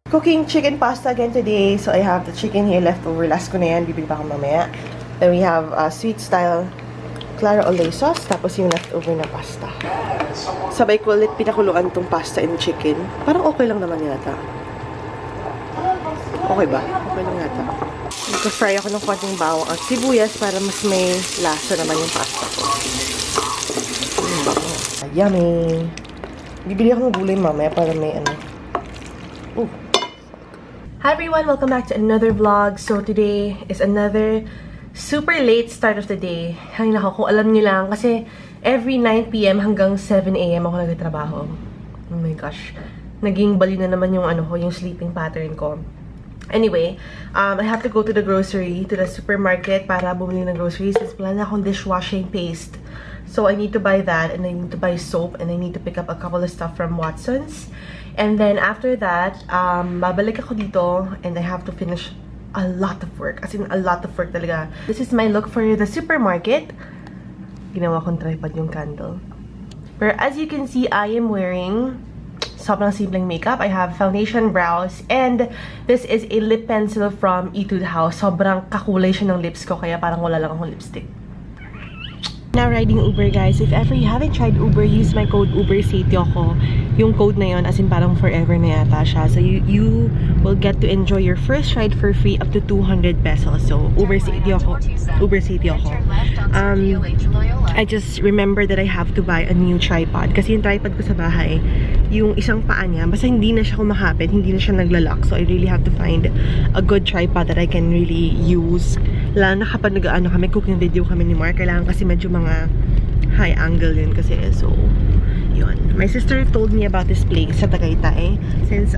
Cooking chicken pasta again today. So I have the chicken here leftover. Last ko na yan. Bibili pa ako mamaya. Then we have sweet style Clara Olay sauce. Tapos yung leftover na pasta. Sabay ko ulit pinakuluan tong pasta and chicken. Parang okay lang naman yata. Okay ba? Okay lang yata. Nagka-fry ako ng konting bawang at sibuyas para mas may lasa naman yung pasta ko. Yummy! Bibili ako ng gulay mamaya para may ano. Ooh. Hi everyone! Welcome back to another vlog. So today is another super late start of the day. Ay nako, kung alam niyo lang, kasi every 9 PM hanggang 7 AM ako nagtatrabaho. Oh my gosh. Naging bali na naman yung ano ko, yung sleeping pattern ko. Anyway, I have to go to the grocery, to the supermarket para bumili ng groceries since wala na akong dishwashing paste. So I need to buy that, and I need to buy soap, and I need to pick up a couple of stuff from Watson's. And then after that, babalik ako dito, and I have to finish a lot of work. As in, a lot of work talaga. This is my look for the supermarket. Ginawa kong tripod yung candle. But as you can see, I am wearing sobrang simpleng makeup. I have foundation, brows, and this is a lip pencil from Etude House. Sobrang kakulay siya ng lips ko, kaya parang wala lang akong lipstick. Now riding Uber, guys. If ever you haven't tried Uber, use my code UberSeitioko. Yung code na yon, as in parang forever na yata siya. So you will get to enjoy your first ride for free up to 200 pesos. So UberSeitioko. UberSeitioko. I just remember that I have to buy a new tripod. Kasi yung tripod ko sa bahay, yung isang paa niya, basta hindi na siya kumakapit, hindi na siya naglalak. So I really have to find a good tripod that I can really use. Lalo na kapag nag-ano kami, cooking video kami ni Mark, kailangan kasi medyo mga high angle yun kasi. So, yun. My sister told me about this place sa Tagaytay. Since,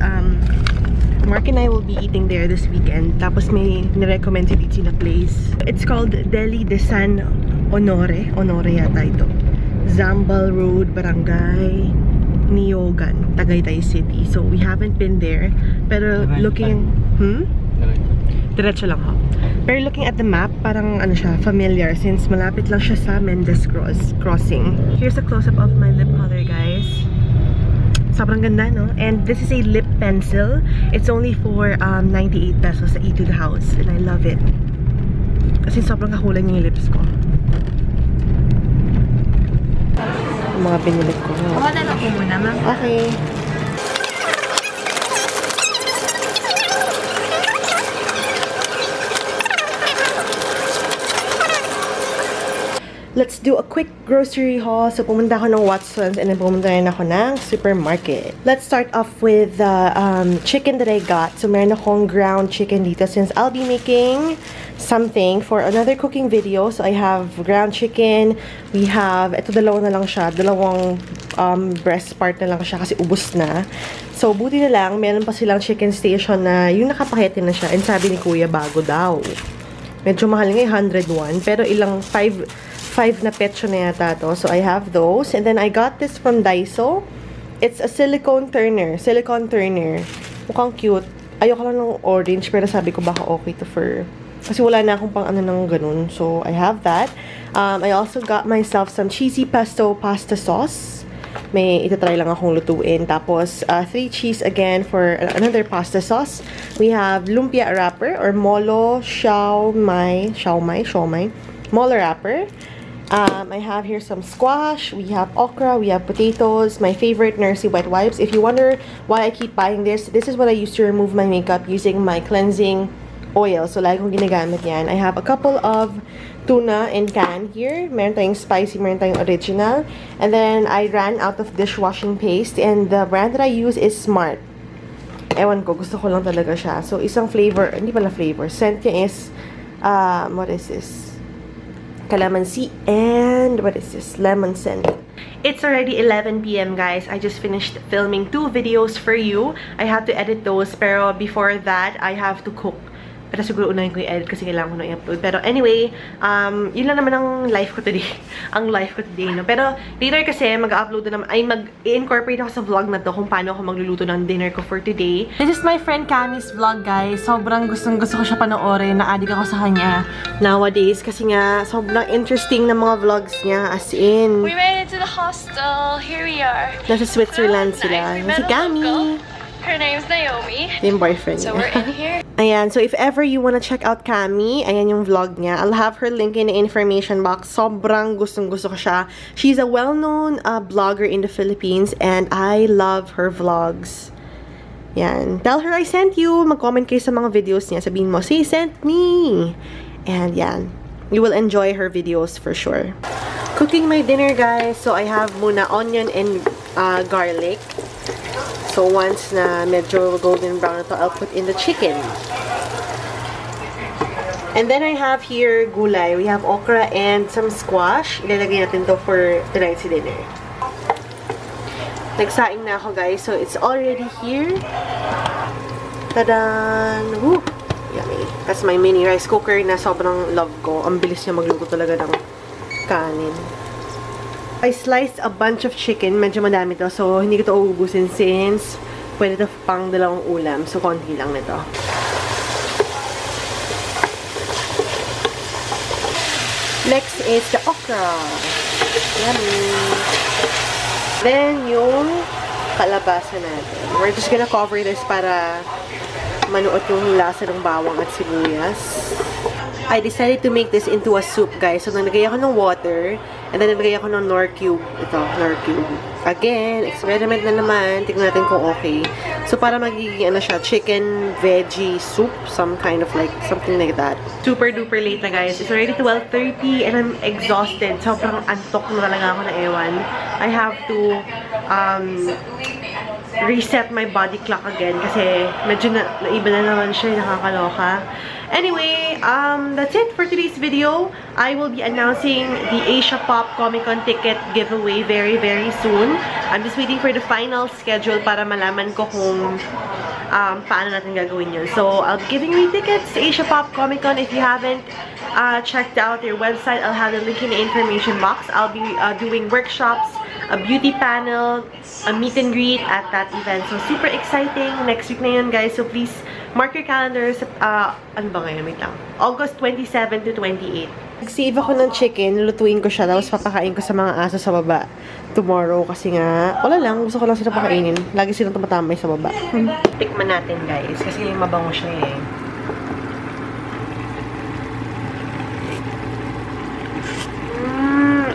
Mark and I will be eating there this weekend. Tapos may nirecommend si Ditsi na place. It's called Deli de San Honore. Honore yata ito. Zambal Road, Barangay Niogan, Tagaytay City. So, we haven't been there. Pero looking... Diretso lang ho. Pero looking at the map, parang ano siya, familiar since malapit lang siya sa Mendes Crossing. Here's a close-up of my lip color, guys. Sobrang ganda, no? And this is a lip pencil. It's only for 98 pesos sa Etude House. And I love it. Kasi sobrang kakulay niya yung lips ko. Yung mga binili ko. Ako na lang po muna, ma'am. Okay. Let's do a quick grocery haul. So, pumunta ako ng Watson's and then pumunta rin ako ng supermarket. Let's start off with the chicken that I got. So, meron akong ground chicken dito since I'll be making something for another cooking video. So, I have ground chicken. We have, ito dalawa na lang siya. Dalawang breast part na lang siya kasi ubos na. So, buti na lang, meron pa silang chicken station na yung nakapakete na siya. And sabi ni Kuya, bago daw. Medyo mahal nga 101. Pero ilang 5 na petso na yata to. So, I have those. And then, I got this from Daiso. It's a silicone turner. Silicone turner. Mukhang cute. Ayoko lang ng orange, pero sabi ko baka okay to for... Kasi wala na akong pang ano ng ganun. So, I have that. I also got myself some cheesy pesto pasta sauce. May itatry lang akong lutuin. Tapos, 3 cheese again for another pasta sauce. We have lumpia wrapper or molo siomai. Molo wrapper. I have here some squash, we have okra, we have potatoes, my favorite Nurse wet wipes. If you wonder why I keep buying this is what I use to remove my makeup using my cleansing oil. So, lagi kong ginagamit yan. I have a couple of tuna in can here. Meron tayong spicy, meron tayong original. And then, I ran out of dishwashing paste and the brand that I use is Smart. Ewan ko, gusto ko lang talaga siya. So, isang flavor, hindi pala flavor, scent niya is, what is this? Calamansi and what is this? Lemon scent. It's already 11 PM, guys. I just finished filming 2 videos for you. I have to edit those, pero before that, I have to cook. Pero siguro unahin ko i-edit kasi kailangan ko na i-upload. Pero anyway, yun lang naman ang life ko today. Ang life ko today, no? Pero later kasi mag-upload na naman, ay mag-incorporate ako sa vlog na to kung paano ako magluluto ng dinner ko for today. This is my friend Cammy's vlog, guys. Sobrang gustong gusto ko siya panoorin. Na-addict ako sa kanya nowadays. Kasi nga, sobrang interesting na mga vlogs niya. As in... We made it to the hostel. Here we are. Nasa Switzerland sila. Si Cammy. Her name's Naomi. Yung boyfriend So niya. we're in here. Ayan, so if ever you wanna check out Cami, ayan yung vlog niya. I'll have her link in the information box. Sobrang gustong-gusto ko siya. She's a well-known blogger in the Philippines and I love her vlogs. Yan. Tell her I sent you. Mag-comment kayo sa mga videos niya. Sabihin mo, she sent me. And yan. You will enjoy her videos for sure. Cooking my dinner, guys. So I have muna onion and garlic. So once na medyo golden brown ito, I'll put in the chicken. And then I have here gulay. We have okra and some squash. Ilalagay natin to for tonight's dinner. Nagsaing na ako, guys. So it's already here. Tadan! Woo! Yummy. That's my mini rice cooker na sobrang love ko. Ang bilis niya magluto talaga ng kanin. I sliced a bunch of chicken. Medyo madami to. So, hindi ko ito uubusin since pwede ito pang dalawang ulam. So, konti lang nito. Next is the okra. Yummy. Then, yung kalabasa natin. We're just gonna cover this para manuot yung lasa ng bawang at sibuyas. I decided to make this into a soup, guys. So, nalagay ako ng water. And then, nalagay ako ng Knorr cube. Ito, Knorr cube. Again, experiment na naman. Tignan natin kung okay. So, para magiging, ano siya, chicken veggie soup. Some kind of like, something like that. Super duper late na, guys. It's already 12:30 and I'm exhausted. Sobrang antok na talaga ako na ewan. I have to, reset my body clock again kasi medyo naiba na naman siya, nakakaloka. Anyway, that's it for today's video. I will be announcing the Asia Pop Comic Con ticket giveaway very, very soon. I'm just waiting for the final schedule para malaman ko kung paano natin gagawin yun. So, I'll be giving away tickets to Asia Pop Comic Con. If you haven't checked out their website, I'll have the link in the information box. I'll be doing workshops, a beauty panel, a meet and greet at that event. So, super exciting. Next week na yun, guys. So, please mark your calendars. Ano ba ngayon? Wait lang. August 27 to 28. Nag-save ako ng chicken. Lutuin ko siya. Tapos papakain ko sa mga aso sa baba tomorrow. Kasi nga, wala lang. Gusto ko lang sila pakainin. Lagi silang tumatambay sa baba. Tikman natin, guys. Kasi mabango siya eh.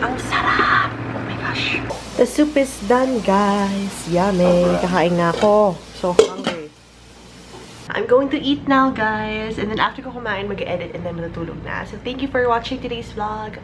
Ang sarap! Oh my gosh. The soup is done, guys. Yummy. Kakain na ako. So hungry. I'm going to eat now, guys. And then after ko kumain, mag-edit and then matutulog na. So thank you for watching today's vlog.